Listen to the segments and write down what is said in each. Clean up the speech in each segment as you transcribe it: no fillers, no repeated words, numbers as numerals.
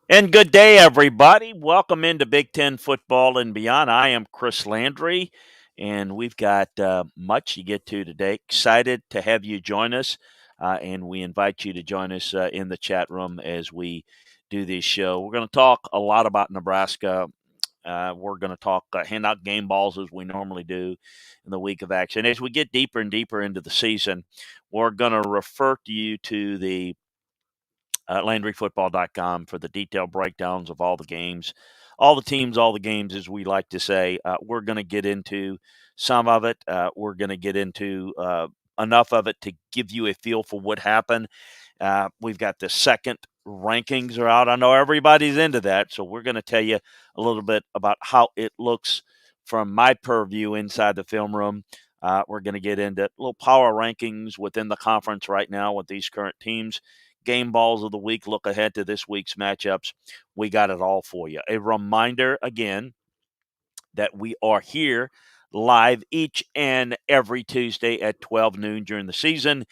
And good day, everybody. Welcome into Big Ten football and beyond. I am Chris Landry, and we've got much to get to today. Excited to have you join us, and we invite you to join us in the chat room as we do this show. We're going to talk a lot about Nebraska. We're going to talk hand out game balls as we normally do in the week of action. As we get deeper and deeper into the season, we're going to refer to you to the LandryFootball.com for the detailed breakdowns of all the games, all the teams, all the games, as we like to say. We're going to get into some of it. We're going to get into enough of it to give you a feel for what happened. We've got the second rankings are out. I know everybody's into that, so we're going to tell you a little bit about how it looks from my purview inside the film room. We're going to get into little power rankings within the conference right now with these current teams. Game balls of the week, look ahead to this week's matchups. We got it all for you. A reminder again that we are here live each and every Tuesday at 12 noon during the season,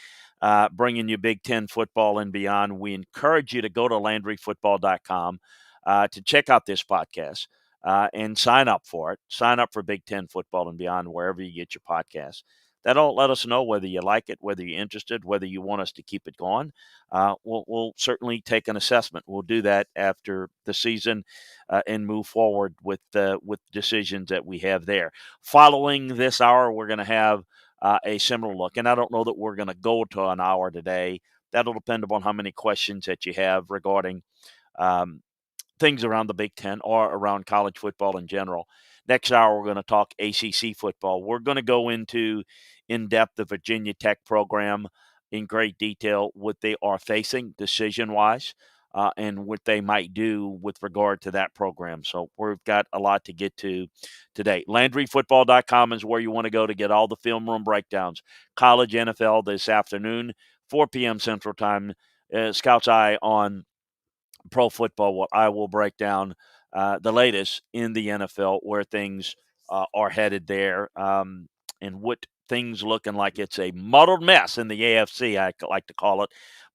bringing you Big Ten football and beyond. We encourage you to go to LandryFootball.com to check out this podcast and sign up for it. Sign up for Big Ten football and beyond wherever you get your podcasts. That'll let us know whether you like it, whether you're interested, whether you want us to keep it going. We'll certainly take an assessment. We'll do that after the season and move forward with decisions that we have there. Following this hour, we're going to have a similar look, and I don't know that we're going to go to an hour today. That'll depend upon how many questions that you have regarding um, things around the Big Ten or around college football in general. Next hour, we're going to talk ACC football. We're going to go into in depth the Virginia Tech program in great detail, what they are facing decision wise. And what they might do with regard to that program. So we've got a lot to get to today. LandryFootball.com is where you want to go to get all the film room breakdowns. College NFL this afternoon, 4 p.m. Central Time. Scout's Eye on pro football, what I will break down the latest in the NFL, where things are headed there, and what things looking like it's a muddled mess in the AFC, I like to call it.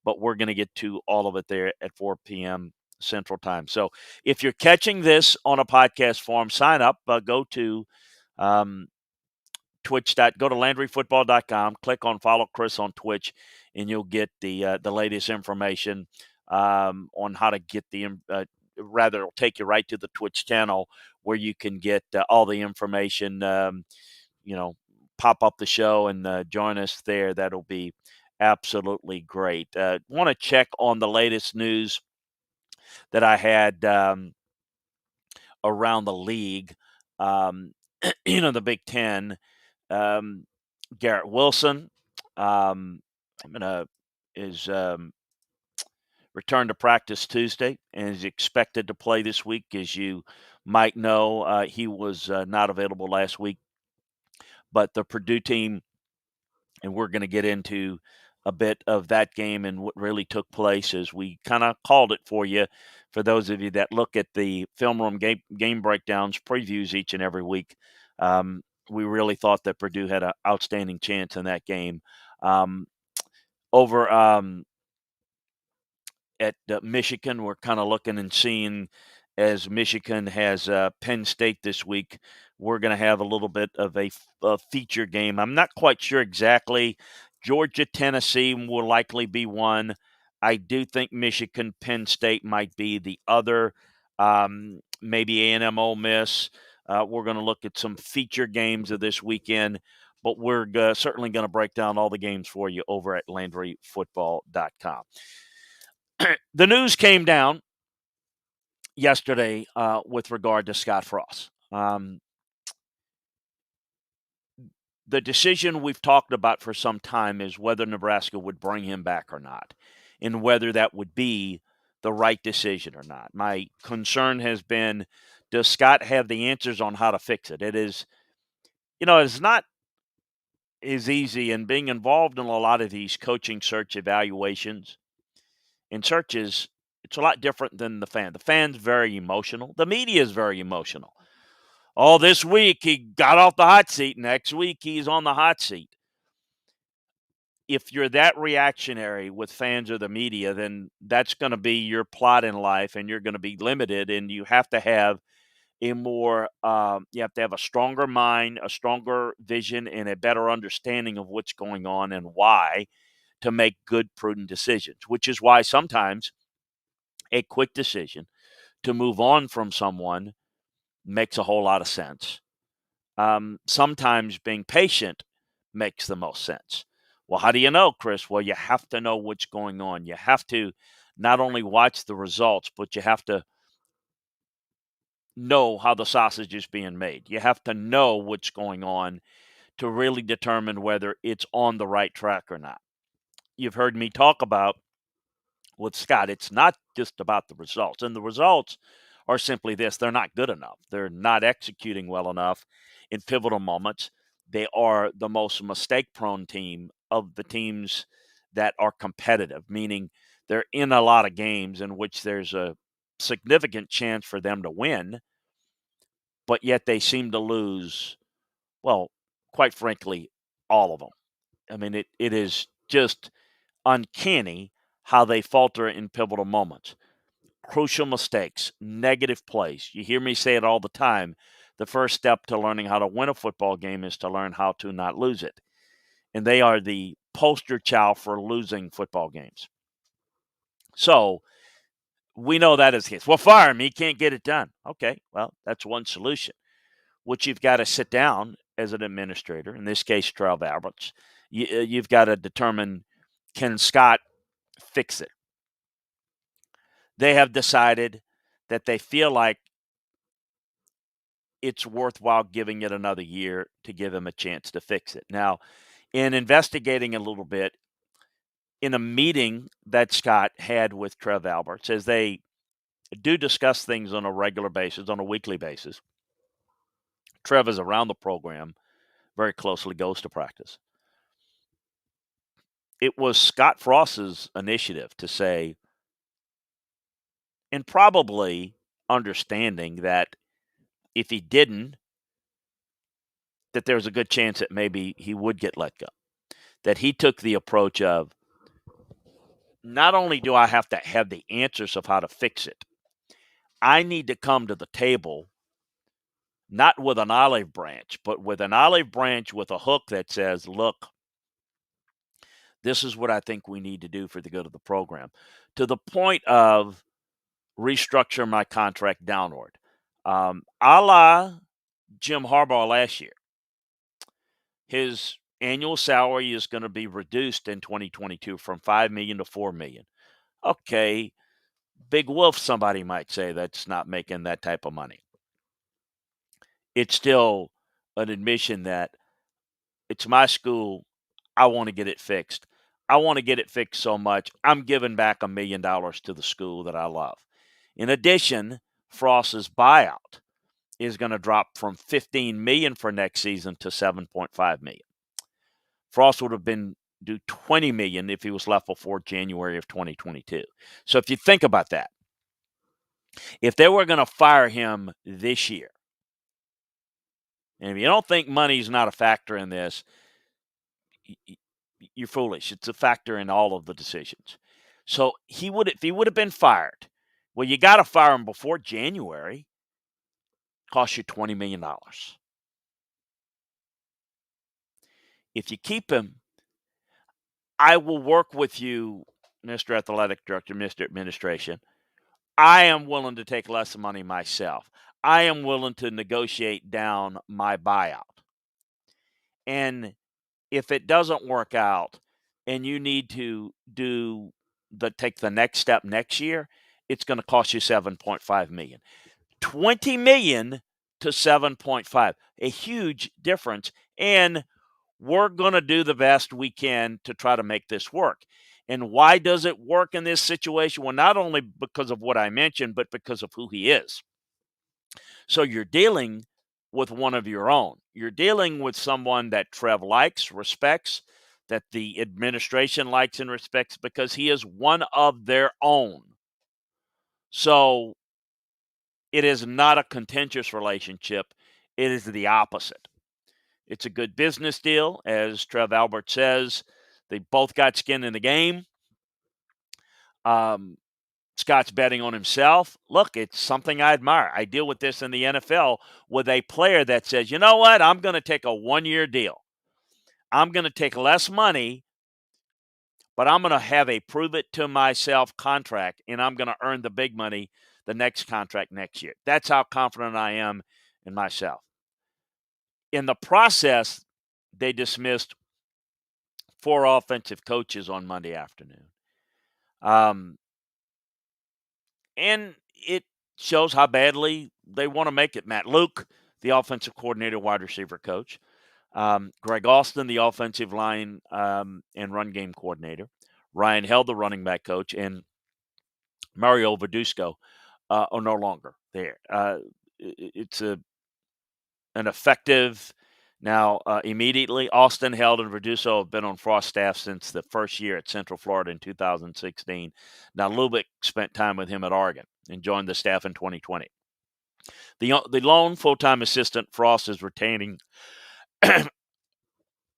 But we're going to get to all of it there at 4 p.m. Central Time. So if you're catching this on a podcast form, sign up. Go to um, Twitch. Go to LandryFootball.com. Click on follow Chris on Twitch, and you'll get the latest information on how to get rather, it'll take you right to the Twitch channel where you can get all the information. You know, pop up the show and join us there. That'll be absolutely great. Want to check on the latest news that I had around the league. Um, the Big Ten. Um, Garrett Wilson I'm gonna is returned to practice Tuesday and is expected to play this week. As you might know, he was not available last week, but the Purdue team, and we're going to get into a bit of that game and what really took place as we kind of called it for you. For those of you that look at the film room game breakdowns, previews each and every week, we really thought that Purdue had an outstanding chance in that game. Over at Michigan, we're kind of looking and seeing as Michigan has Penn State this week. We're going to have a little bit of a feature game. I'm not quite sure exactly. Georgia, Tennessee will likely be one. I do think Michigan, Penn State might be the other. Maybe A&M, Ole Miss. We're going to look at some feature games of this weekend, but we're certainly going to break down all the games for you over at LandryFootball.com. The news came down yesterday with regard to Scott Frost. The decision we've talked about for some time is whether Nebraska would bring him back or not, and whether that would be the right decision or not. My concern has been, does Scott have the answers on how to fix it? It is, it's not as easy, and being involved in a lot of these coaching search evaluations and searches, it's a lot different than the fan. The fan's very emotional. The media is very emotional. Oh, this week he got off the hot seat. Next week he's on the hot seat. if you're that reactionary with fans or the media, then that's going to be your plot in life, and you're going to be limited. And you have to have you have to have a stronger mind, a stronger vision, and a better understanding of what's going on and why to make good, prudent decisions. Which is why sometimes a quick decision to move on from someone makes a whole lot of sense. Sometimes being patient makes the most sense. Well, how do you know, Chris? Well, you have to know what's going on. You have to not only watch the results, but you have to know how the sausage is being made. You have to know what's going on to really determine whether it's on the right track or not. You've heard me talk about with Scott, it's not just about the results. And the results are simply this: they're not good enough. They're not executing well enough in pivotal moments. They are the most mistake prone team of the teams that are competitive, meaning they're in a lot of games in which there's a significant chance for them to win, but yet they seem to lose, well, quite frankly, all of them. I mean, it is just uncanny how they falter in pivotal moments. Crucial mistakes, negative plays. You hear me say it all the time. The first step to learning how to win a football game is to learn how to not lose it. And they are the poster child for losing football games. So we know that is the case. Well, fire him. He can't get it done. Okay, well, that's one solution. What you've got to sit down as an administrator, in this case, Trev Alberts, you've got to determine, can Scott fix it? They have decided that they feel like it's worthwhile giving it another year to give him a chance to fix it. Now, in investigating a little bit, in a meeting that Scott had with Trev Alberts, as they do discuss things on a regular basis, on a weekly basis, Trev is around the program very closely, goes to practice. It was Scott Frost's initiative to say, and probably understanding that if he didn't, that there's a good chance that maybe he would get let go. That he took the approach of, not only do I have to have the answers of how to fix it, I need to come to the table not with an olive branch, but with an olive branch with a hook that says, look, this is what I think we need to do for the good of the program, to the point of restructure my contract downward. A la Jim Harbaugh last year. His annual salary is going to be reduced in 2022 from $5 million to $4 million. Okay, big wolf, somebody might say, that's not making that type of money. It's still an admission that it's my school. I want to get it fixed. I want to get it fixed so much, I'm giving back $1 million to the school that I love. In addition, Frost's buyout is going to drop from $15 million for next season to $7.5 million. Frost would have been due $20 million if he was left before January of 2022. So if you think about that, if they were going to fire him this year, and if you don't think money's not a factor in this, you're foolish. It's a factor in all of the decisions. So if he would have been fired, well, you got to fire him before January. Cost you $20 million. If you keep him, I will work with you, Mr. Athletic Director, Mr. Administration. I am willing to take less money myself. I am willing to negotiate down my buyout. And if it doesn't work out and you need to take the next step next year, it's going to cost you $7.5 million. $20 million to 7.5, a huge difference. And we're going to do the best we can to try to make this work. And why does it work in this situation? Well, not only because of what I mentioned, but because of who he is. So you're dealing with one of your own. You're dealing with someone that Trev likes, respects, that the administration likes and respects, because he is one of their own. So it is not a contentious relationship. It is the opposite. It's a good business deal. As Trev Albert says, They both got skin in the game. Scott's betting on himself. Look, it's something I admire. I deal with this in the NFL with a player that says, you know what, I'm going to take a one-year deal. I'm going to take less money, but I'm going to have a prove-it-to-myself contract, and I'm going to earn the big money the next contract next year. That's how confident I am in myself. In the process, they dismissed 4 offensive coaches on Monday afternoon. And it shows how badly they want to make it. Matt Luke, the offensive coordinator, wide receiver coach. Greg Austin, the offensive line and run game coordinator. Ryan Held, the running back coach. And Mario Verduzco are no longer there. It's an effective. Now, immediately, Austin, Held, and Verduzco have been on Frost staff since the first year at Central Florida in 2016. Now, Lubick spent time with him at Oregon and joined the staff in 2020. The lone full-time assistant Frost is retaining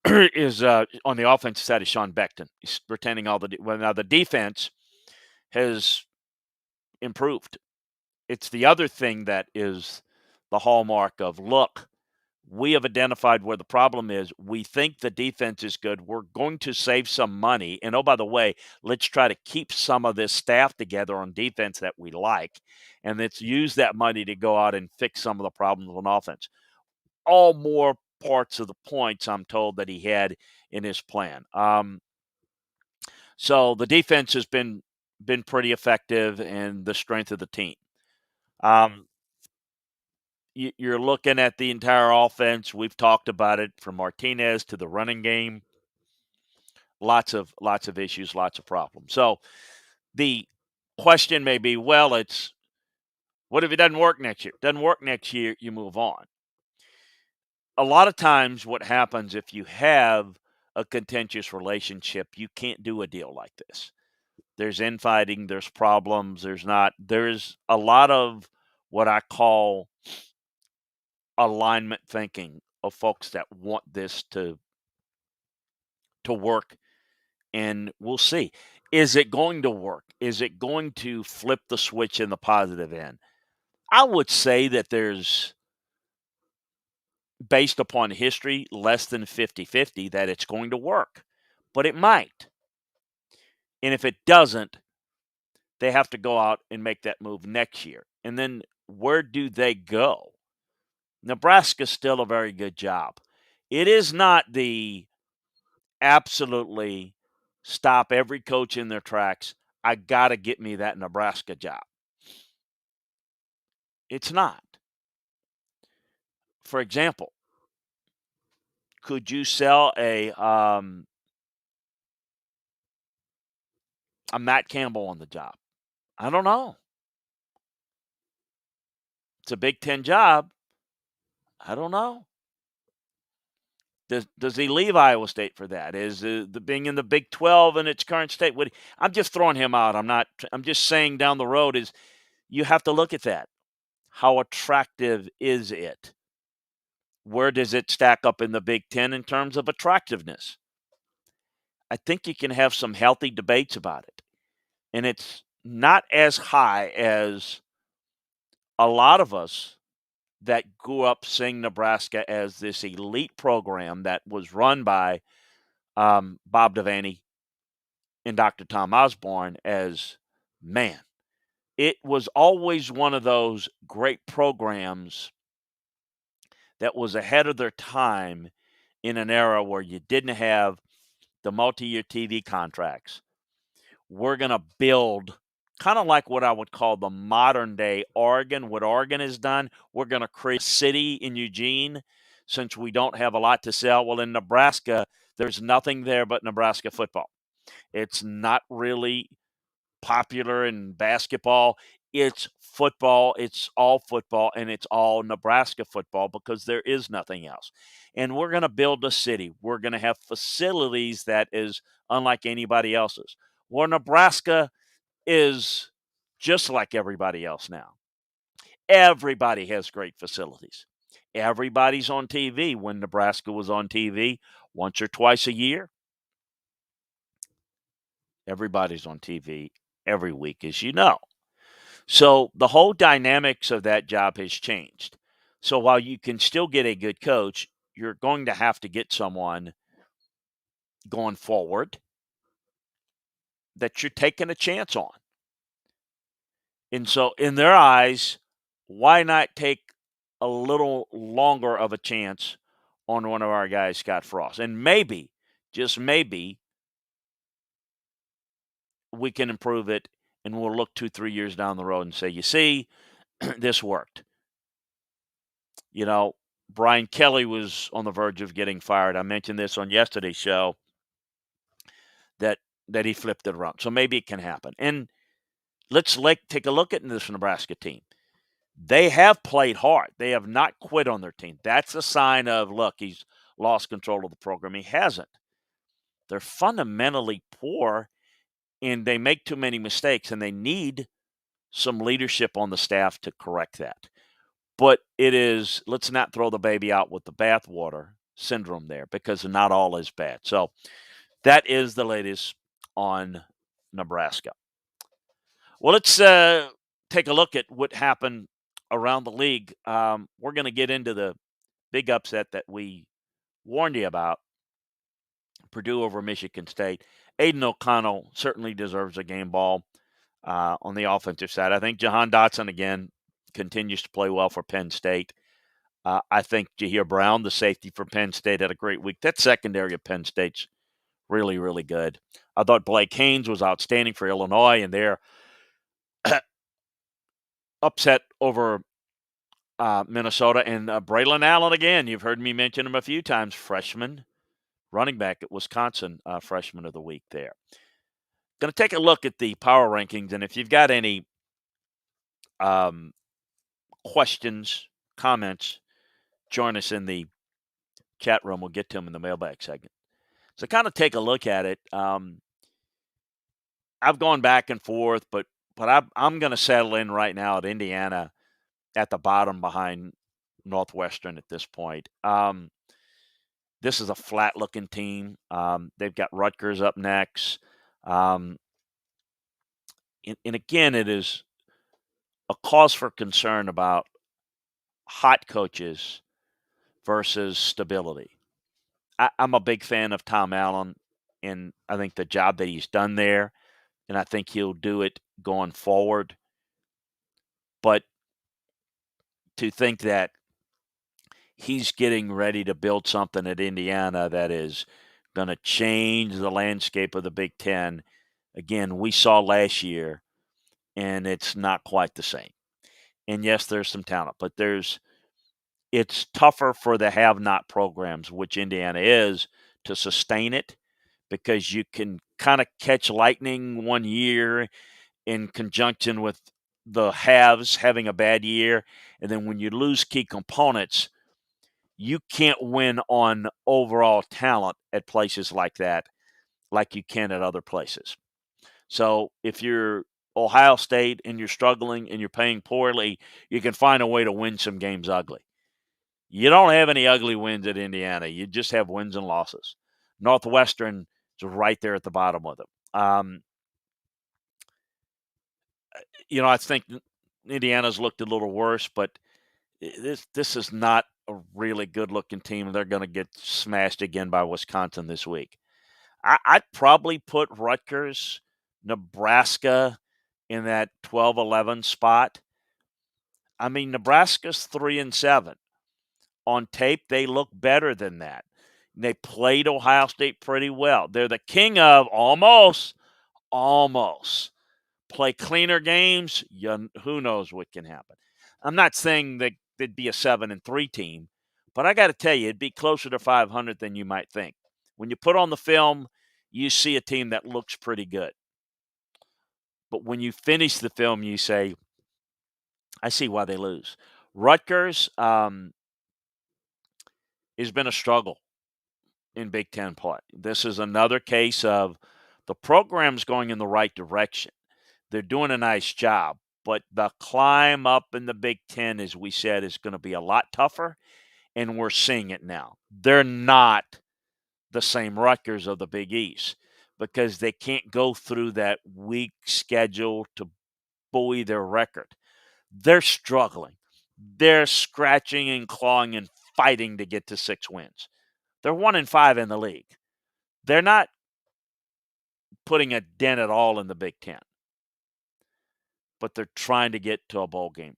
is on the offensive side is Sean Beckton. He's retaining all now the defense has improved. It's the other thing that is the hallmark of, look, we have identified where the problem is. We think the defense is good. We're going to save some money. And, oh, by the way, let's try to keep some of this staff together on defense that we like. And let's use that money to go out and fix some of the problems on offense. All more parts of the points, I'm told, that he had in his plan. So the defense has been pretty effective and the strength of the team. You're looking at the entire offense. We've talked about it from Martinez to the running game. Lots of issues, lots of problems. So the question may be, well, it's what if it doesn't work next year? Doesn't work next year, you move on. A lot of times what happens if you have a contentious relationship, you can't do a deal like this. There's infighting, there's problems, there's a lot of what I call alignment thinking of folks that want this to work, and we'll see. Is it going to work? Is it going to flip the switch in the positive end? I would say that there's, based upon history, less than 50-50 that it's going to work, but it might. And if it doesn't, they have to go out and make that move next year. And then where do they go? Nebraska's still a very good job. It is not the absolutely stop every coach in their tracks. I got to get me that Nebraska job. It's not. For example, could you sell a Matt Campbell on the job? I don't know. It's a Big Ten job. I don't know. Does he leave Iowa State for that? Is the being in the Big 12 in its current state? I'm just throwing him out. I'm just saying down the road is you have to look at that. How attractive is it? Where does it stack up in the Big Ten in terms of attractiveness? I think you can have some healthy debates about it. And it's not as high as a lot of us that grew up seeing Nebraska as this elite program that was run by Bob Devaney and Dr. Tom Osborne as, man, it was always one of those great programs that was ahead of their time in an era where you didn't have the multi-year TV contracts. We're going to build kind of like what I would call the modern day Oregon. What Oregon has done, we're going to create a city in Eugene since we don't have a lot to sell. Well, in Nebraska, there's nothing there but Nebraska football. It's not really popular in basketball. It's football. It's all football, and it's all Nebraska football because there is nothing else. And we're going to build a city. We're going to have facilities that is unlike anybody else's. Well, Nebraska is just like everybody else now. Everybody has great facilities. Everybody's on TV. When Nebraska was on TV once or twice a year, Everybody's on TV every week, as you know. So the whole dynamics of that job has changed. So while you can still get a good coach, you're going to have to get someone going forward that you're taking a chance on. And so, in their eyes, why not take a little longer of a chance on one of our guys, Scott Frost? And maybe, just maybe, we can improve it and we'll look 2, 3 years down the road and say, you see, this worked. You know, Brian Kelly was on the verge of getting fired. I mentioned this on yesterday's show that he flipped it around. So maybe it can happen. And let's take a look at this Nebraska team. They have played hard. They have not quit on their team. That's a sign of, look, he's lost control of the program. He hasn't. They're fundamentally poor, and they make too many mistakes, and they need some leadership on the staff to correct that. But it is, let's not throw the baby out with the bathwater syndrome there, because not all is bad. So that is the latest on Nebraska. Well, let's take a look at what happened around the league. We're going to get into the big upset that we warned you about, Purdue over Michigan State. Aiden O'Connell certainly deserves a game ball on the offensive side. I think Jahan Dotson, again, continues to play well for Penn State. I think Jahir Brown, the safety for Penn State, had a great week. That secondary of Penn State's really, really good. I thought Blake Haynes was outstanding for Illinois, and they're upset over Minnesota. And Braylon Allen, again, you've heard me mention him a few times, freshman running back at Wisconsin, freshman of the week there. Going to take a look at the power rankings, and if you've got any questions, comments, join us in the chat room. We'll get to them in the mailbag segment. So kind of take a look at it. I've gone back and forth, but I'm going to settle in right now at Indiana at the bottom behind Northwestern at this point. This is a flat-looking team. They've got Rutgers up next. And again, it is a cause for concern about hot coaches versus stability. I'm a big fan of Tom Allen, and I think the job that he's done there, and I think he'll do it going forward. But to think that he's getting ready to build something at Indiana that is going to change the landscape of the Big Ten, again, we saw last year, and it's not quite the same. And yes, there's some talent, but it's tougher for the have-not programs, which Indiana is, to sustain it, because you can kind of catch lightning one year in conjunction with the haves having a bad year. And then when you lose key components, you can't win on overall talent at places like that, like you can at other places. So if you're Ohio State and you're struggling and you're playing poorly, you can find a way to win some games ugly. You don't have any ugly wins at Indiana. You just have wins and losses. Northwestern is right there at the bottom with them. I think Indiana's looked a little worse, but this is not a really good-looking team. They're going to get smashed again by Wisconsin this week. I'd probably put Rutgers, Nebraska in that 12-11 spot. I mean, Nebraska's 3-7. On tape, they look better than that. They played Ohio State pretty well. They're the king of almost play cleaner games. Who knows what can happen? I'm not saying that they'd be a 7-3 team, but I got to tell you, it'd be closer to 500 than you might think. When you put on the film, you see a team that looks pretty good. But when you finish the film, you say, I see why they lose. Rutgers has been a struggle in Big Ten play. This is another case of the program's going in the right direction. They're doing a nice job, but the climb up in the Big Ten, as we said, is going to be a lot tougher, and we're seeing it now. They're not the same Rutgers of the Big East. because they can't go through that weak schedule to buoy their record. They're struggling. They're scratching and clawing and fighting to get to 6 wins. They're 1-5 in the league. They're not putting a dent at all in the Big Ten, but they're trying to get to a bowl game.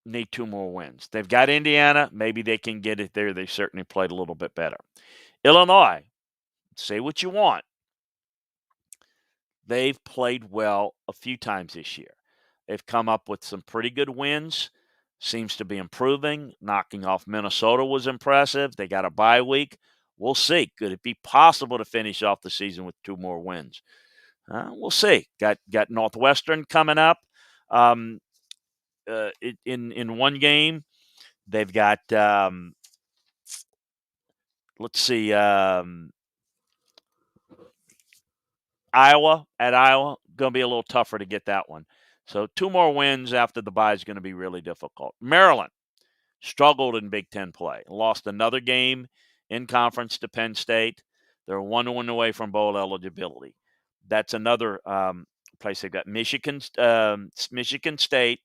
Need 2 more wins. They've got Indiana. Maybe they can get it there. They certainly played a little bit better. Illinois, say what you want. They've played well a few times this year. They've come up with some pretty good wins. Seems to be improving. Knocking off Minnesota was impressive. They got a bye week. We'll see. Could it be possible to finish off the season with 2 more wins? We'll see. Got Northwestern coming up. In one game, they've got let's see, Iowa at Iowa. Going to be a little tougher to get that one. So 2 more wins after the bye is going to be really difficult. Maryland struggled in Big Ten play. Lost another game in conference to Penn State. They're 1 win away from bowl eligibility. That's another place. They've got Michigan State.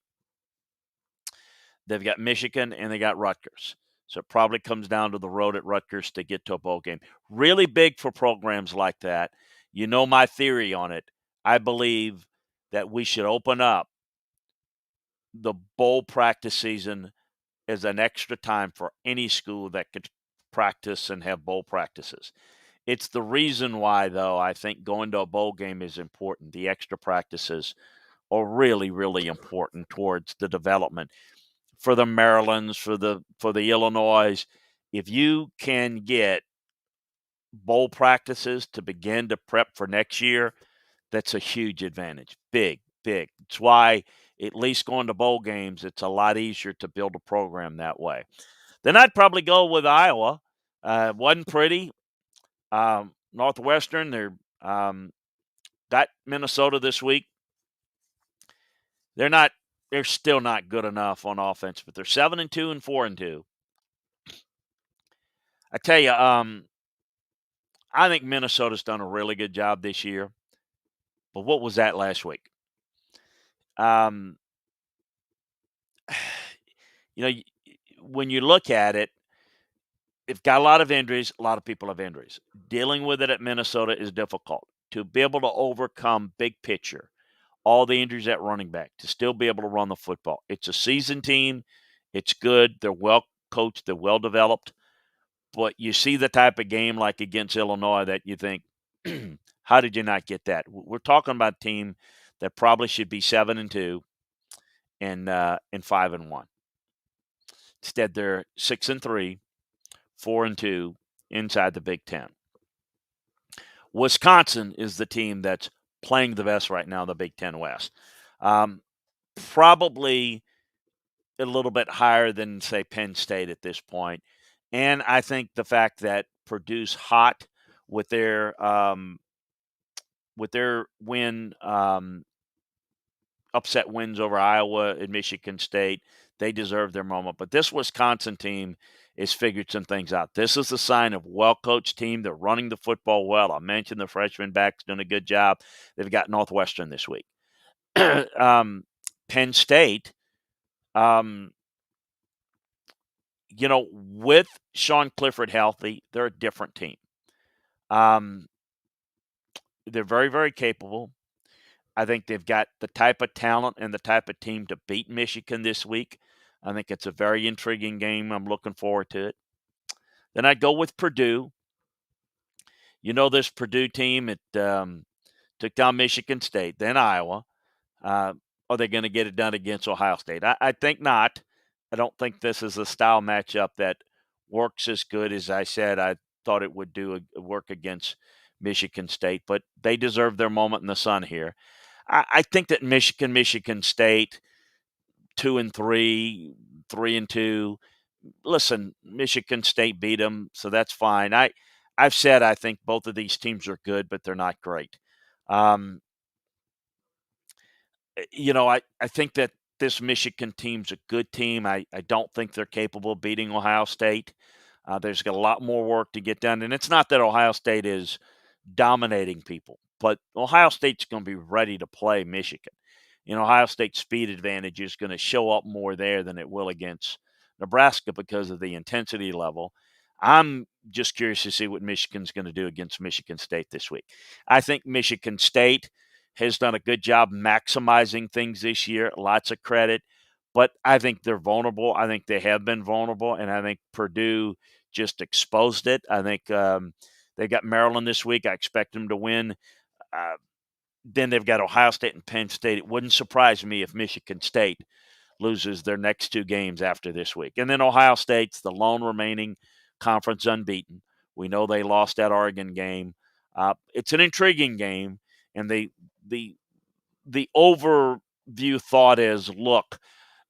They've got Michigan, and they got Rutgers. So it probably comes down to the road at Rutgers to get to a bowl game. Really big for programs like that. You know my theory on it. I believe that we should open up the bowl practice season as an extra time for any school that could practice and have bowl practices. It's the reason why, though, I think going to a bowl game is important. The extra practices are really, really important towards the development. For the Marylands, for the Illinois, if you can get bowl practices to begin to prep for next year, that's a huge advantage. Big, big. It's why, at least going to bowl games, it's a lot easier to build a program that way. Then I'd probably go with Iowa. Wasn't pretty. Northwestern, they're got Minnesota this week. They're still not good enough on offense, but they're 7-2 and 4-2. I tell you, I think Minnesota's done a really good job this year. But what was that last week? You know, when you look at it, they've got a lot of injuries. A lot of people have injuries. Dealing with it at Minnesota is difficult. To be able to overcome big picture, all the injuries at running back, to still be able to run the football. It's a seasoned team. It's good. They're well coached. They're well developed. But you see the type of game like against Illinois that you think, how did you not get that? We're talking about a team that probably should be 7-2 and 5-1. Instead, they're 6-3, 4-2 inside the Big Ten. Wisconsin is the team that's playing the best right now in the Big Ten West. Probably a little bit higher than, say, Penn State at this point. And I think the fact that Purdue's hot with their win, upset wins over Iowa and Michigan State, they deserve their moment. But this Wisconsin team has figured some things out. This is a sign of a well-coached team. They're running the football well. I mentioned the freshman back's doing a good job. They've got Northwestern this week. Penn State, with Sean Clifford healthy, they're a different team. They're very, very capable. I think they've got the type of talent and the type of team to beat Michigan this week. I think it's a very intriguing game. I'm looking forward to it. Then I'd go with Purdue. This Purdue team, it took down Michigan State, then Iowa. Are they going to get it done against Ohio State? I think not. I don't think this is a style matchup that works as good as I said I thought it would work against Michigan State. But they deserve their moment in the sun here. I think that Michigan State, 2-3, 3-2. Listen, Michigan State beat them, so that's fine. I've said I think both of these teams are good, but they're not great. I think that this Michigan team's a good team. I don't think they're capable of beating Ohio State. There's got a lot more work to get done, and it's not that Ohio State is dominating people. But Ohio State's going to be ready to play Michigan. Ohio State's speed advantage is going to show up more there than it will against Nebraska because of the intensity level. I'm just curious to see what Michigan's going to do against Michigan State this week. I think Michigan State has done a good job maximizing things this year. Lots of credit. But I think they're vulnerable. I think they have been vulnerable, and I think Purdue just exposed it. I think they got Maryland this week. I expect them to win. Uh, then they've got Ohio State and Penn State. It wouldn't surprise me if Michigan State loses their next two games after this week. And then Ohio State's the lone remaining conference unbeaten. We know they lost that Oregon game. It's an intriguing game, and the overview thought is, look,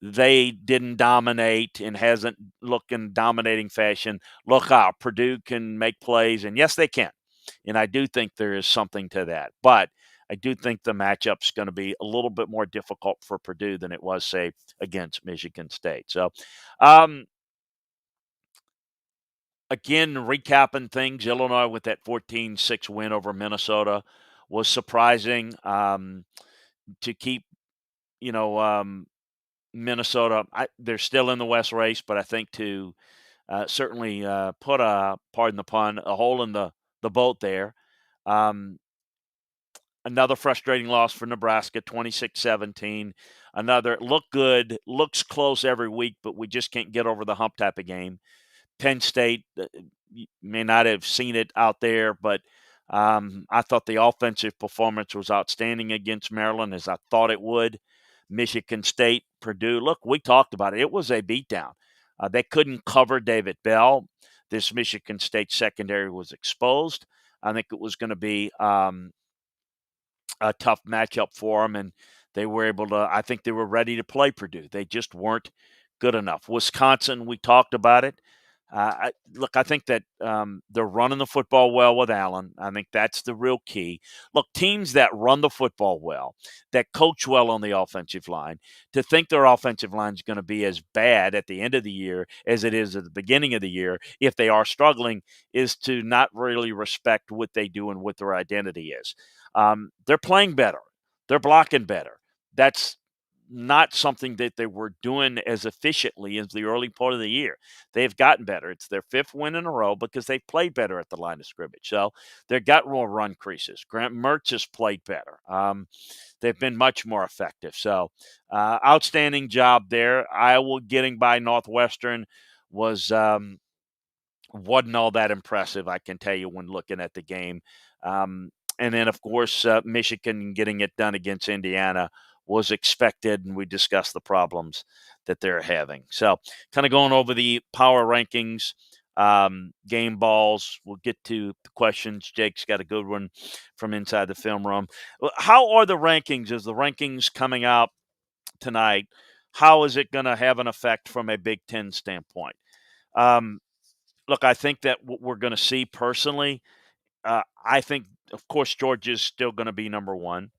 they didn't dominate and hasn't looked in dominating fashion. Look out, Purdue can make plays, and yes, they can. And I do think there is something to that. But I do think the matchup's going to be a little bit more difficult for Purdue than it was, say, against Michigan State. So, um, again, recapping things, Illinois with that 14-6 win over Minnesota was surprising. To keep, you know, Minnesota, they're still in the West race, but I think to certainly put pardon the pun, a hole in the boat there. Um, Another frustrating loss for Nebraska, 26-17. Another looks close every week, but we just can't get over the hump type of game. Penn State, you may not have seen it out there, but I thought the offensive performance was outstanding against Maryland, as I thought it would. Michigan State, Purdue, look, we talked about it. It was a beatdown. They couldn't cover David Bell. This Michigan State secondary was exposed. I think it was going to be a tough matchup for them, and they were able to. I think they were ready to play Purdue. They just weren't good enough. Wisconsin, we talked about it. I think that they're running the football well with Allen. I think that's the real key. Look, teams that run the football well, that coach well on the offensive line, to think their offensive line is going to be as bad at the end of the year as it is at the beginning of the year, if they are struggling, is to not really respect what they do and what their identity is. They're playing better. They're blocking better. That's not something that they were doing as efficiently as the early part of the year. They've gotten better. It's their fifth win in a row because they've played better at the line of scrimmage. So they've got more run creases. Grant Mertz has played better. They've been much more effective. So outstanding job there. Iowa getting by Northwestern wasn't all that impressive, I can tell you, when looking at the game. And then, of course, Michigan getting it done against Indiana was expected, and we discussed the problems that they're having. So, kind of going over the power rankings, game balls. We'll get to the questions. Jake's got a good one from inside the film room. How are the rankings? Is the rankings coming out tonight? How is it going to have an effect from a Big Ten standpoint? Um, Look, I think that what we're going to see personally, I think, of course, Georgia's still going to be number one.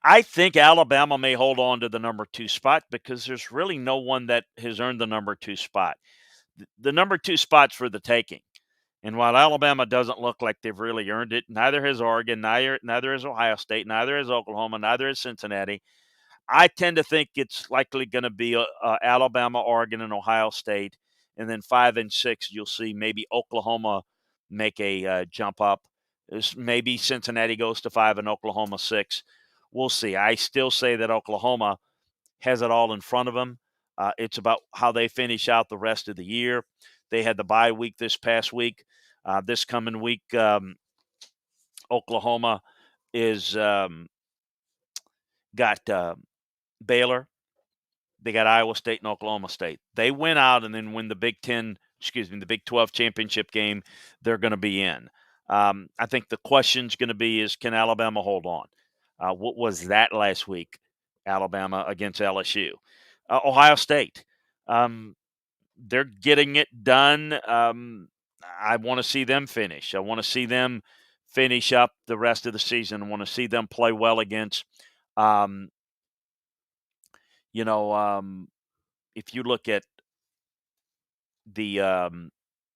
I think Alabama may hold on to the number two spot because there's really no one that has earned the number two spot. The number two spot's for the taking. And while Alabama doesn't look like they've really earned it, neither has Oregon, neither has Ohio State, neither has Oklahoma, neither has Cincinnati. I tend to think it's likely going to be Alabama, Oregon, and Ohio State. And then 5 and 6, you'll see maybe Oklahoma make a jump up. Maybe Cincinnati goes to 5 and Oklahoma 6. We'll see. I still say that Oklahoma has it all in front of them. It's about how they finish out the rest of the year. They had the bye week this past week. This coming week, Oklahoma is got Baylor. They got Iowa State and Oklahoma State. They win out and then win the the Big 12 championship game they're going to be in. I think the question's going to be is, can Alabama hold on? What was that last week, Alabama against LSU? Ohio State, they're getting it done. I want to see them finish. I want to see them finish up the rest of the season. I want to see them play well against, um, you know, if you look at the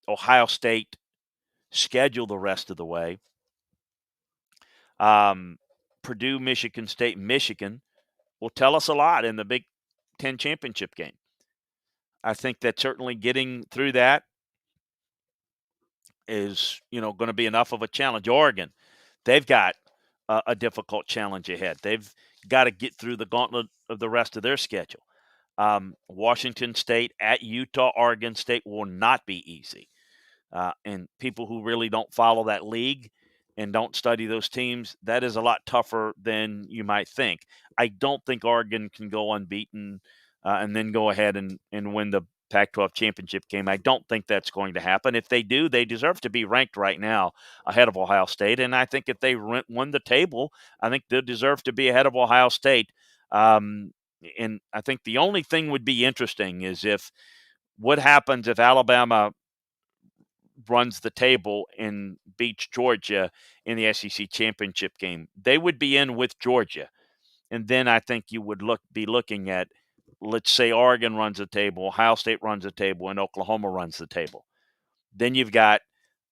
Ohio State schedule the rest of the way. Purdue, Michigan State, Michigan will tell us a lot in the Big Ten championship game. I think that certainly getting through that is, going to be enough of a challenge. Oregon, they've got a difficult challenge ahead. They've got to get through the gauntlet of the rest of their schedule. Washington State at Utah, Oregon State will not be easy. And people who really don't follow that league and don't study those teams, that is a lot tougher than you might think. I don't think Oregon can go unbeaten and then go ahead and win the Pac-12 championship game. I don't think that's going to happen. If they do, they deserve to be ranked right now ahead of Ohio State. And I think if they won the table, I think they deserve to be ahead of Ohio State. And I think the only thing would be interesting is what happens if Alabama runs the table and beats Georgia in the SEC championship game. They would be in with Georgia. And then I think you would be looking at, let's say Oregon runs the table, Ohio State runs the table, and Oklahoma runs the table. Then you've got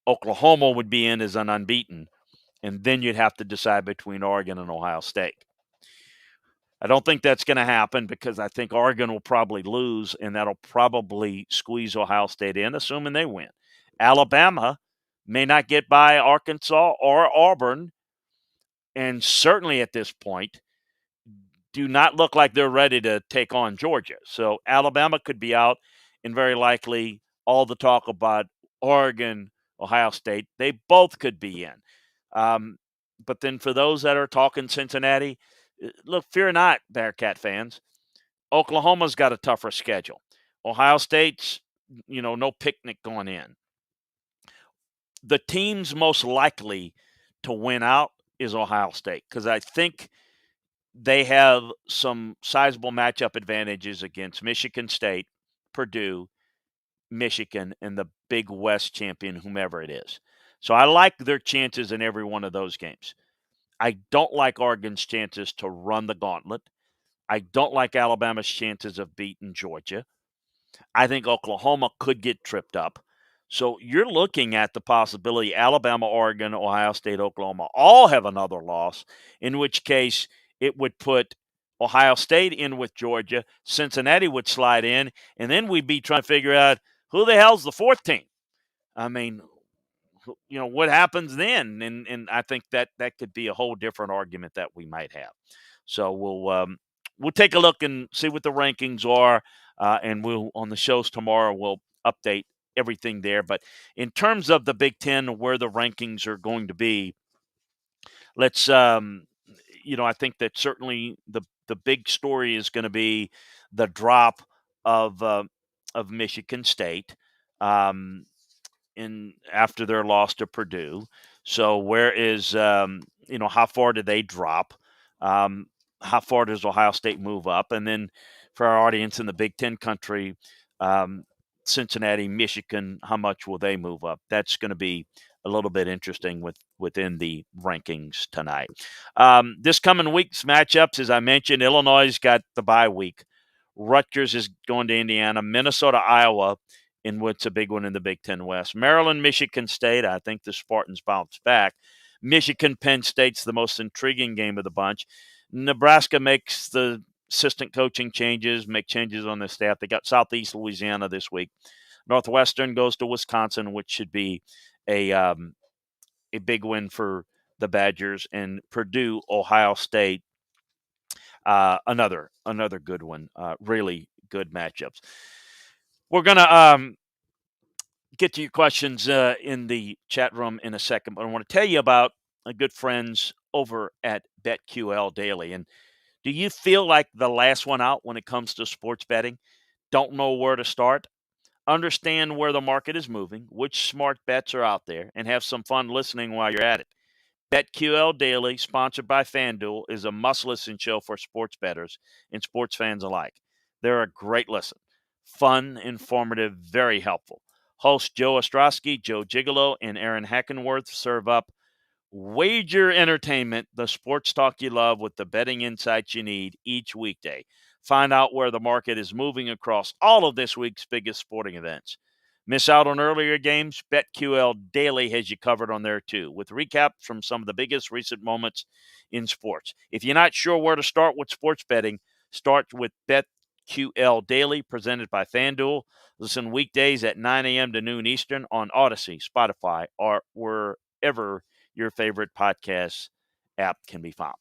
Oklahoma would be in as an unbeaten, and then you'd have to decide between Oregon and Ohio State. I don't think that's going to happen because I think Oregon will probably lose, and that'll probably squeeze Ohio State in, assuming they win. Alabama may not get by Arkansas or Auburn, and certainly at this point do not look like they're ready to take on Georgia. So Alabama could be out, and very likely all the talk about Oregon, Ohio State, they both could be in. But then for those that are talking Cincinnati, look, fear not, Bearcat fans. Oklahoma's got a tougher schedule. Ohio State's, no picnic going in. The teams most likely to win out is Ohio State because I think they have some sizable matchup advantages against Michigan State, Purdue, Michigan, and the Big West champion, whomever it is. So I like their chances in every one of those games. I don't like Oregon's chances to run the gauntlet. I don't like Alabama's chances of beating Georgia. I think Oklahoma could get tripped up. So you're looking at the possibility Alabama, Oregon, Ohio State, Oklahoma all have another loss, in which case it would put Ohio State in with Georgia. Cincinnati would slide in, and then we'd be trying to figure out who the hell's the fourth team. I mean, what happens then? And I think that could be a whole different argument that we might have. So we'll take a look and see what the rankings are, and we'll on the shows tomorrow we'll update everything there. But in terms of the Big Ten, where the rankings are going to be, let's I think that certainly the big story is going to be the drop of Michigan State in after their loss to Purdue. So where is how far do they drop? How far does Ohio State move up? And then for our audience in the Big Ten country, Cincinnati, Michigan, how much will they move up? That's going to be a little bit interesting within the rankings tonight. This coming week's matchups, as I mentioned, Illinois got the bye week. Rutgers is going to Indiana, Minnesota, Iowa, in what's a big one in the Big Ten West. Maryland, Michigan State, I think the Spartans bounce back. Michigan, Penn State's the most intriguing game of the bunch. Nebraska makes the assistant coaching changes, make changes on the staff. They got Southeast Louisiana this week. Northwestern goes to Wisconsin, which should be a big win for the Badgers. And Purdue, Ohio State, another good one. Really good matchups. We're going to get to your questions in the chat room in a second, but I want to tell you about my good friends over at BetQL Daily. And do you feel like the last one out when it comes to sports betting? Don't know where to start? Understand where the market is moving, which smart bets are out there, and have some fun listening while you're at it. BetQL Daily, sponsored by FanDuel, is a must-listen show for sports bettors and sports fans alike. They're a great listen. Fun, informative, very helpful. Hosts Joe Ostrowski, Joe Gigolo, and Aaron Hackenworth serve up wager entertainment, the sports talk you love with the betting insights you need each weekday. Find out where the market is moving across all of this week's biggest sporting events. Miss out on earlier games? BetQL Daily has you covered on there too, with recaps from some of the biggest recent moments in sports. If you're not sure where to start with sports betting, start with BetQL Daily, presented by FanDuel. Listen weekdays at 9 a.m. to noon Eastern on Odyssey, Spotify, or wherever your favorite podcast app can be found.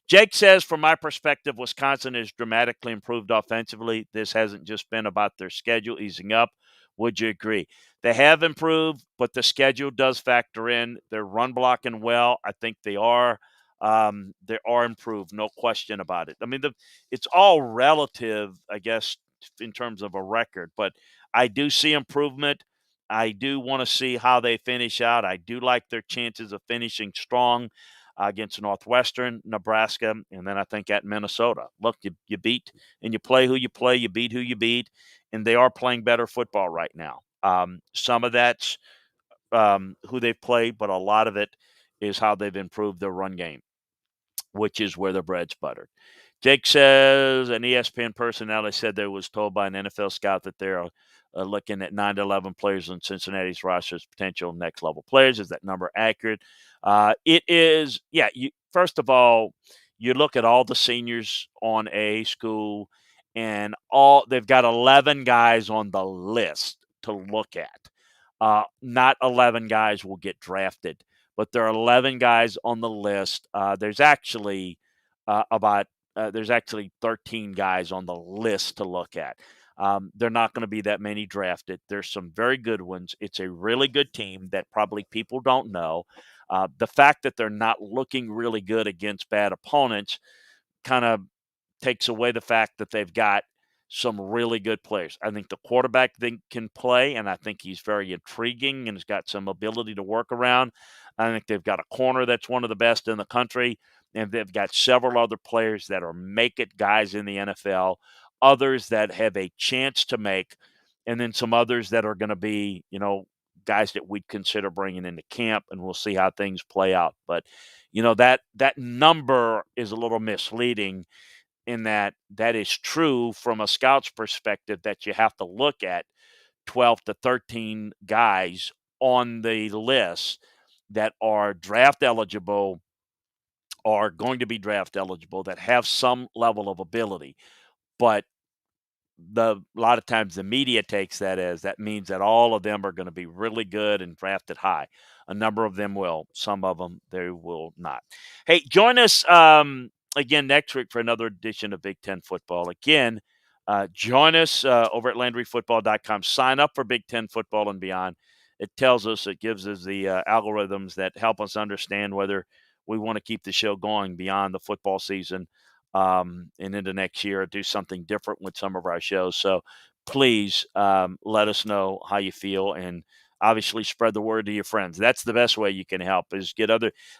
Jake says, from my perspective, Wisconsin has dramatically improved offensively. This hasn't just been about their schedule easing up. Would you agree? They have improved, but the schedule does factor in. They're run blocking well. I think they are. They are improved, no question about it. I mean, it's all relative, I guess, in terms of a record, but I do see improvement. I do want to see how they finish out. I do like their chances of finishing strong against Northwestern, Nebraska, and then I think at Minnesota. Look, you beat and you play who you play, you beat who you beat, and they are playing better football right now. Some of that's who they've played, but a lot of it is how they've improved their run game, which is where the bread's buttered. Jake says an ESPN personality said they was told by an NFL scout that they're looking at 9 to 11 players on Cincinnati's roster as potential next level players. Is that number accurate? It is. Yeah. First of all, you look at all the seniors on a school, and they've got 11 guys on the list to look at. Not 11 guys will get drafted, but there are 11 guys on the list. There's actually 13 guys on the list to look at. They're not going to be that many drafted. There's some very good ones. It's a really good team that probably people don't know. The fact that they're not looking really good against bad opponents kind of takes away the fact that they've got some really good players. I think the quarterback can play, and I think he's very intriguing and has got some ability to work around. I think they've got a corner that's one of the best in the country, and they've got several other players that are make-it guys in the NFL, others that have a chance to make, and then some others that are going to be, guys that we'd consider bringing into camp, and we'll see how things play out. But, that number is a little misleading in that is true from a scout's perspective, that you have to look at 12 to 13 guys on the list that are draft eligible, are going to be draft eligible, that have some level of ability. But a lot of times the media takes that as that means that all of them are going to be really good and drafted high. A number of them will. Some of them, they will not. Hey, join us again next week for another edition of Big Ten Football. Again, join us over at LandryFootball.com. Sign up for Big Ten Football and beyond. It gives us the algorithms that help us understand whether we want to keep the show going beyond the football season and into next year, do something different with some of our shows. So please let us know how you feel, and obviously spread the word to your friends. That's the best way you can help, is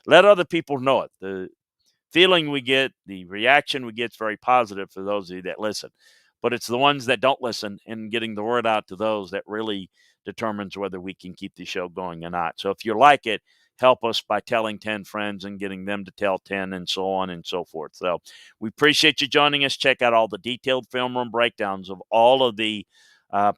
let other people know it. The feeling we get, the reaction we get is very positive for those of you that listen. But it's the ones that don't listen and getting the word out to those that really determines whether we can keep the show going or not. So if you like it, help us by telling 10 friends and getting them to tell 10, and so on and so forth. So we appreciate you joining us. Check out all the detailed film room breakdowns of all of the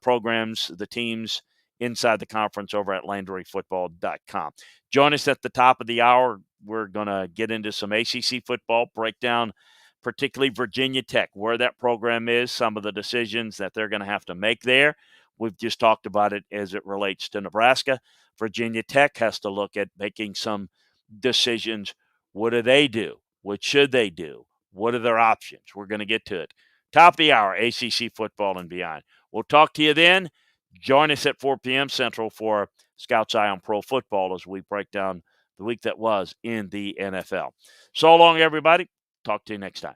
programs, the teams inside the conference over at LandryFootball.com. Join us at the top of the hour. We're going to get into some ACC football breakdown, particularly Virginia Tech, where that program is, some of the decisions that they're going to have to make there. We've just talked about it as it relates to Nebraska. Virginia Tech has to look at making some decisions. What do they do? What should they do? What are their options? We're going to get to it. Top of the hour, ACC football and beyond. We'll talk to you then. Join us at 4 p.m. Central for Scout's Eye on Pro Football as we break down the week that was in the NFL. So long, everybody. Talk to you next time.